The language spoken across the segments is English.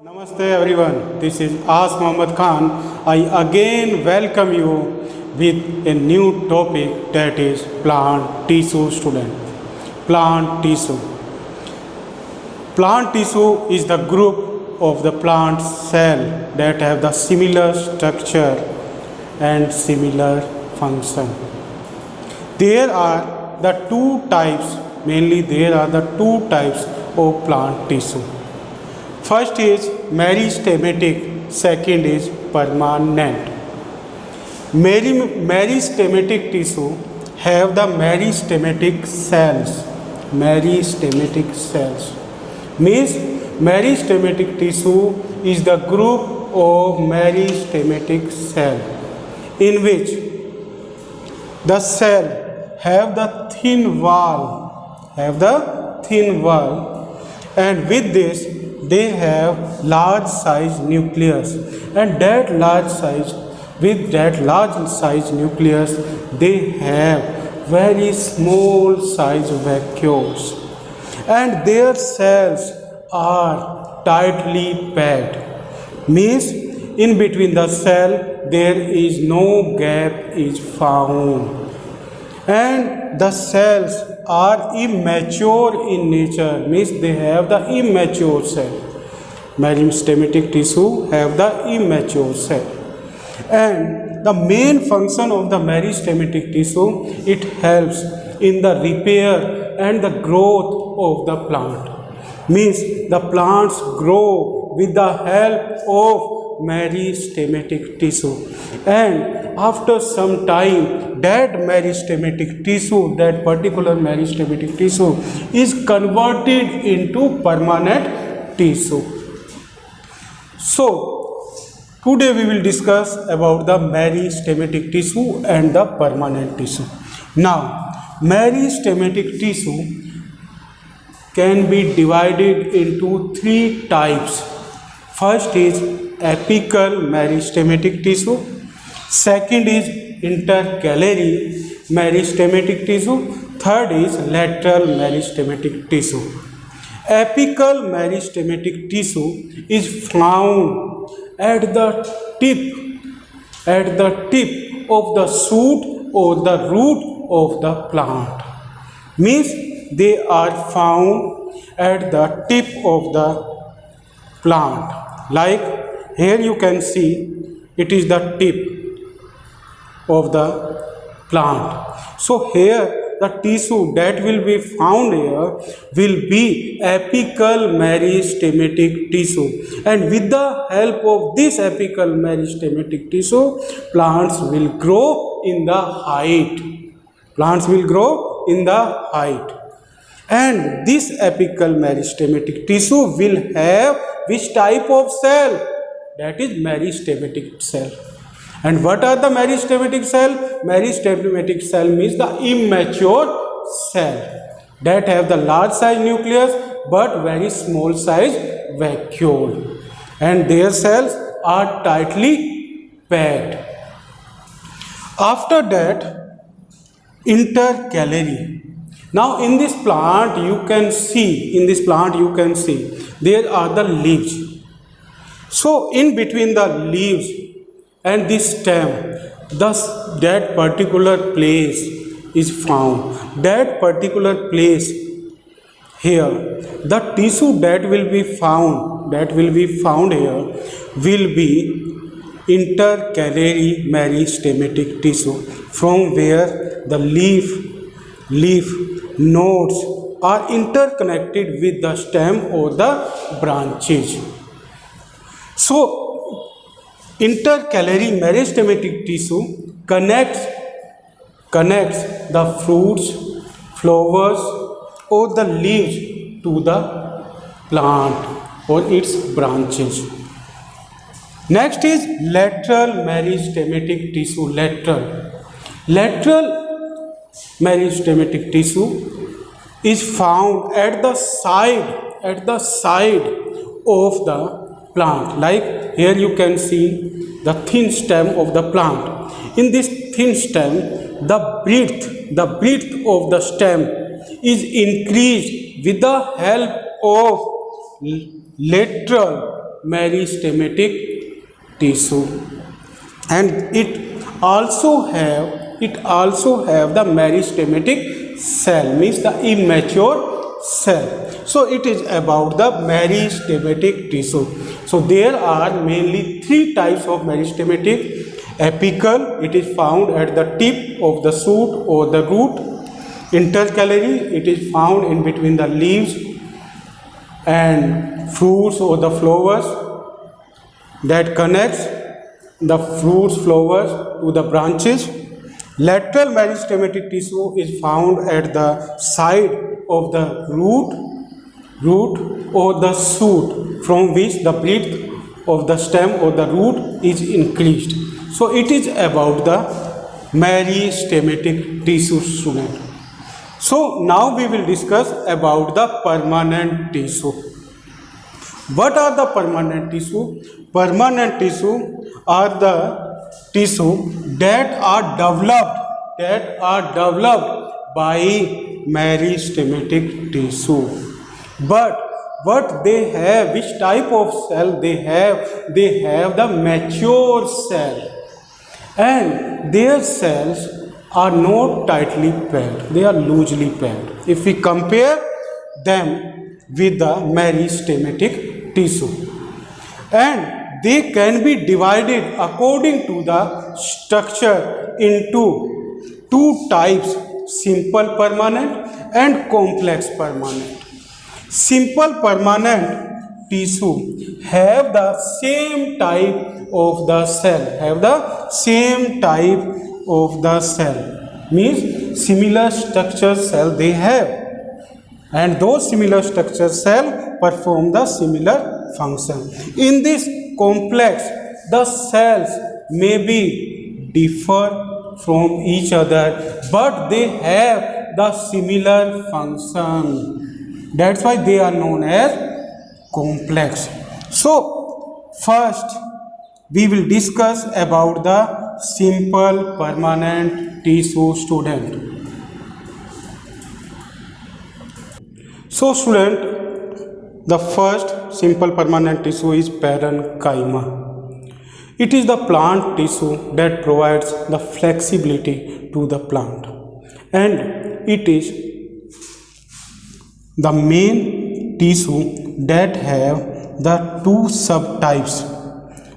Namaste everyone, this is As Muhammad Khan. I again welcome you with a new topic, that is plant tissue student. Plant tissue. Plant tissue is the group of the plant cell that have the similar structure and similar function. There are the two types, mainly there are the two types of plant tissue. First is meristematic, second is permanent. Meristematic tissue have the meristematic cells. Meristematic cells means meristematic tissue is the group of meristematic cell in which the cell have the thin wall, and with this they have large size nucleus, and that large size nucleus they have very small size vacuoles, and their cells are tightly packed, means in between the cell there is no gap is found, and the cells are immature in nature, means they have the immature cell. Meristematic tissue have the immature cell, and the main function of the meristematic tissue, it helps in the repair and the growth of the plant, means the plants grow with the help of meristematic tissue, and after some time that meristematic tissue, that particular meristematic tissue is converted into permanent tissue. So today we will discuss about the meristematic tissue and the permanent tissue. Now meristematic tissue can be divided into three types. First is apical meristematic tissue, second is intercalary meristematic tissue, third is lateral meristematic tissue. Apical meristematic tissue is found at the tip of the shoot or the root of the plant, means they are found at the tip of the plant. Like here you can see it is the tip of the plant. So here the tissue that will be found here will be apical meristematic tissue, and with the help of this apical meristematic tissue plants will grow in the height. And this apical meristematic tissue will have which type of cell? That is meristematic cell. And what are the meristematic cell? Meristematic cell means the immature cell that have the large size nucleus but very small size vacuole, and their cells are tightly packed. After that, intercalary. Now in this plant you can see there are the leaves. So in between the leaves and the stem, thus that particular place is found. That particular place here, the tissue that will be found here will be intercalary meristematic tissue, from where the leaf nodes are interconnected with the stem or the branches. So intercalary meristematic tissue connects the fruits, flowers or the leaves to the plant or its branches. Next is lateral meristematic tissue. Lateral meristematic tissue is found at the side of the plant. Like here you can see the thin stem of the plant. In this thin stem, the breadth of the stem is increased with the help of lateral meristematic tissue, and it also have the meristematic cell, means the immature cell. So it is about the meristematic tissue. So there are mainly three types of meristematic. Apical, it is found at the tip of the shoot or the root. Intercalary, it is found in between the leaves and fruits or the flowers, that connects the fruits, flowers to the branches. Lateral meristematic tissue is found at the side of the root or the shoot, from which the breadth of the stem or the root is increased. So it is about the meristematic tissue, student. So now we will discuss about the permanent tissue. What are the permanent tissue? Permanent tissue are the tissue that are developed by meristematic tissue. But what they have, which type of cell they have? They have the mature cell, and their cells are not tightly packed, they are loosely packed if we compare them with the meristematic tissue. And they can be divided according to the structure into two types: simple permanent and complex permanent. Simple permanent tissue have the same type of the cell, means similar structure cell they have, and those similar structure cell perform the similar function. In this complex, the cells may be differ from each other, but they have the similar function. That's why they are known as complex. So first we will discuss about the simple permanent tissue, student. So student, the first simple permanent tissue is parenchyma. It is the plant tissue that provides the flexibility to the plant, and it is the main tissue that have the two subtypes,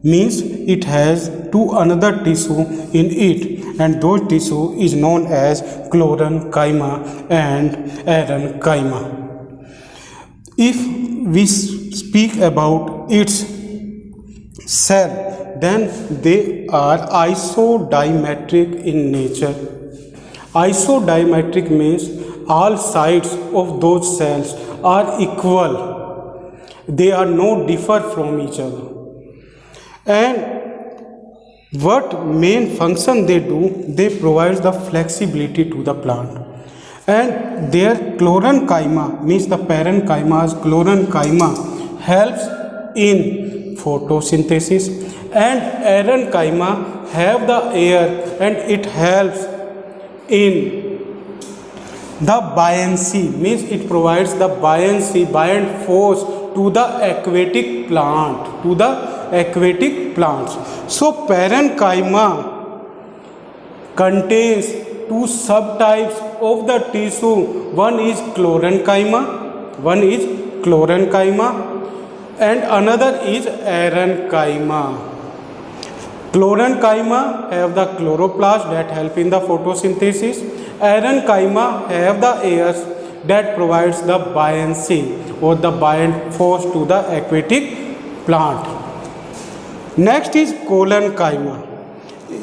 means it has two another tissue in it, and those tissue is known as chlorenchyma and parenchyma. If we speak about its cell, then they are isodimetric in nature. Isodimetric means all sides of those cells are equal, they are not differ from each other. And what main function they do? They provide the flexibility to the plant. And their chlorenchyma, means the parenchyma's chlorenchyma, helps in photosynthesis, and parenchyma have the air, and it helps in the buoyancy, means it provides the buoyant force to the aquatic plants. So parenchyma contains two subtypes of the tissue. One is chlorenchyma, and another is parenchyma. Chlorenchyma have the chloroplast that help in the photosynthesis. Parenchyma have the airs that provides the buoyancy or the buoyant force to the aquatic plant. Next is collenchyma.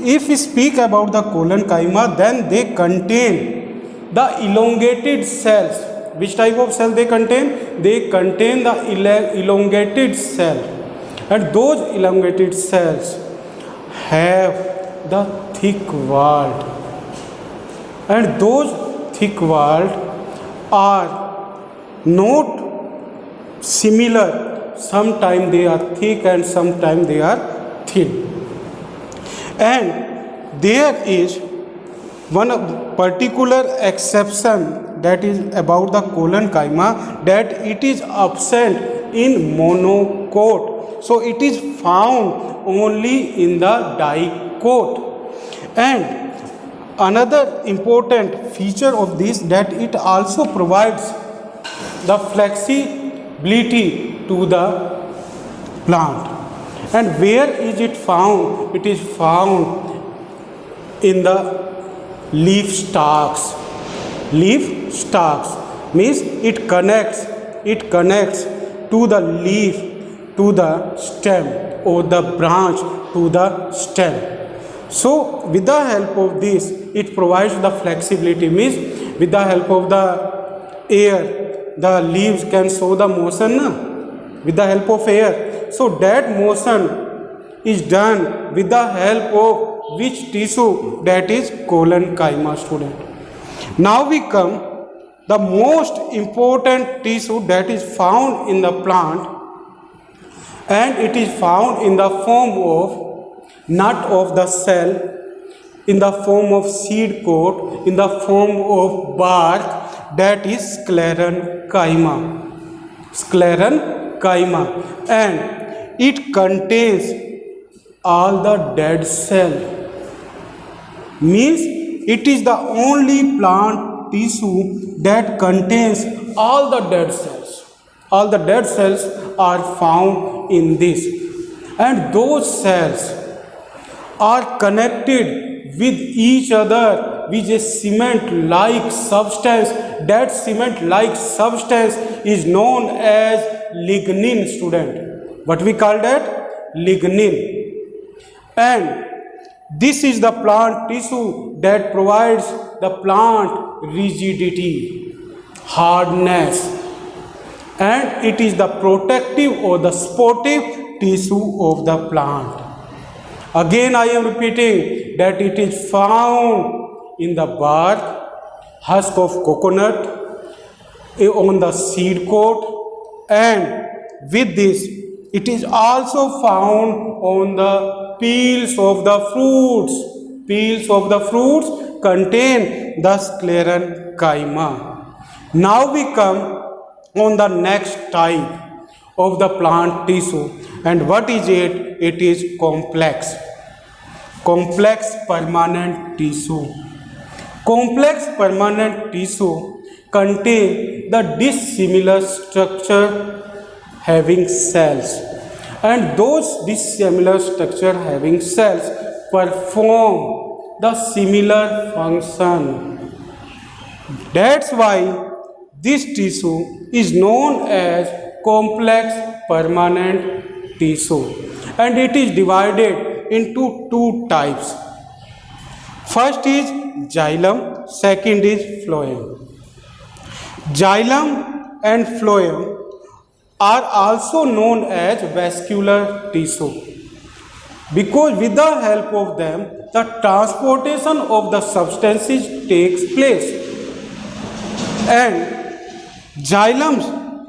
If we speak about the collenchyma, then they contain the elongated cells. Which type of cell they contain? They contain the elongated cell, and those elongated cells have the thick wall, and those thick walls are not similar. Sometimes they are thick and sometimes they are thin. And there is one particular exception, that is about the collenchyma, that it is absent in monocot So it is found only in the dicot. And another important feature of this, that it also provides the flexibility to the plant. And where is it found? It is found in the leaf stalks. Leaf stalks means it connects to the leaf to the stem, or the branch to the stem. So with the help of this, it provides the flexibility, means with the help of the air, the leaves can show the motion with the help of air. So that motion is done with the help of which tissue? That is collenchyma, student. Now we come the most important tissue that is found in the plant, and it is found in the form of nut of the cell, in the form of seed coat, in the form of bark, that is sclerenchyma. Sclerenchyma, and it contains all the dead cell. Means it is the only plant tissue that contains all the dead cells. All the dead cells are found in this, and those cells are connected with each other with a cement-like substance. That cement-like substance is known as lignin, student. What we call that? Lignin. And this is the plant tissue that provides the plant rigidity, hardness, and it is the protective or the supportive tissue of the plant. Again, I am repeating that it is found in the bark, husk of coconut, on the seed coat, and with this, it is also found on the peels of the fruits. Peels of the fruits contain the sclerenchyma. Now we come on the next type of the plant tissue, and what is it? It is complex permanent tissue. Complex permanent tissue contain the dissimilar structure having cells, and those dissimilar structure having cells perform the similar function. That's why this tissue is known as complex permanent tissue, and it is divided into two types. First is xylem, second is phloem. Xylem and phloem are also known as vascular tissue, because with the help of them, the transportation of the substances takes place. And xylem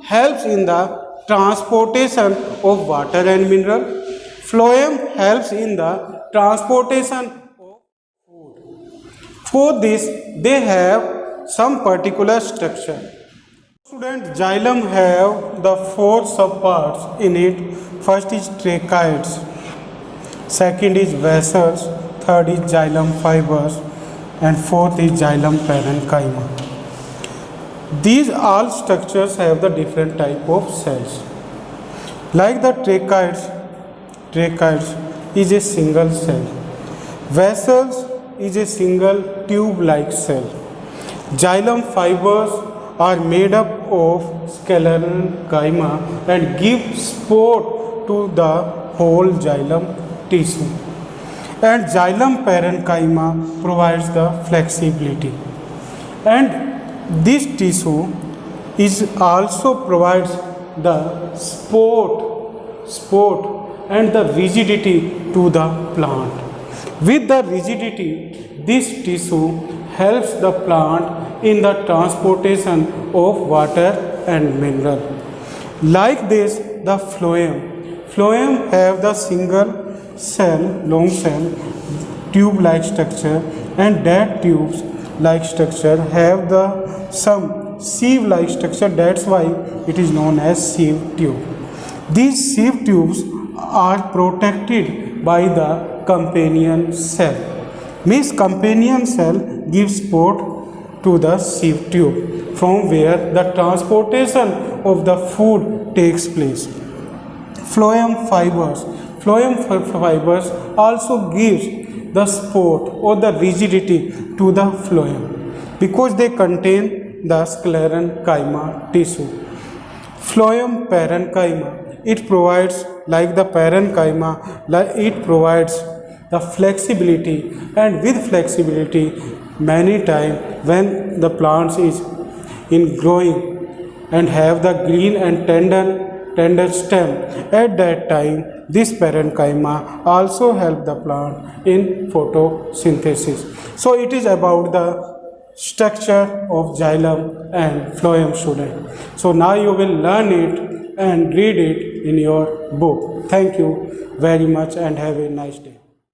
helps in the transportation of water and mineral. Phloem helps in the transportation of food. For this, they have some particular structure. Student, xylem have the four subparts in it. First is tracheids, second is vessels, third is xylem fibers, and fourth is xylem parenchyma. These all structures have the different type of cells. Like the tracheids is a single cell. Vessels is a single tube-like cell. Xylem fibers are made up of sclerenchyma and give support to the whole xylem tissue. And xylem parenchyma provides the flexibility. And this tissue is also provides the support and the rigidity to the plant. With the rigidity, this tissue helps the plant in the transportation of water and mineral. Like this, the phloem have the single cell, long cell, tube-like structure, and that tubes-like structure have the some sieve-like structure. That's why it is known as sieve tube. These sieve tubes are protected by the companion cell. Means companion cell gives support to the sieve tube from where the transportation of the food takes place. Phloem fibers. Phloem fibers also gives the support or the rigidity to the phloem because they contain the sclerenchyma tissue. Phloem parenchyma. It provides, like the parenchyma, it provides the flexibility, and with flexibility, many times when the plants is in growing and have the green and tender stem, at that time this parenchyma also help the plant in photosynthesis. So it is about the structure of xylem and phloem student. So now you will learn it and read it in your book. Thank you very much and have a nice day.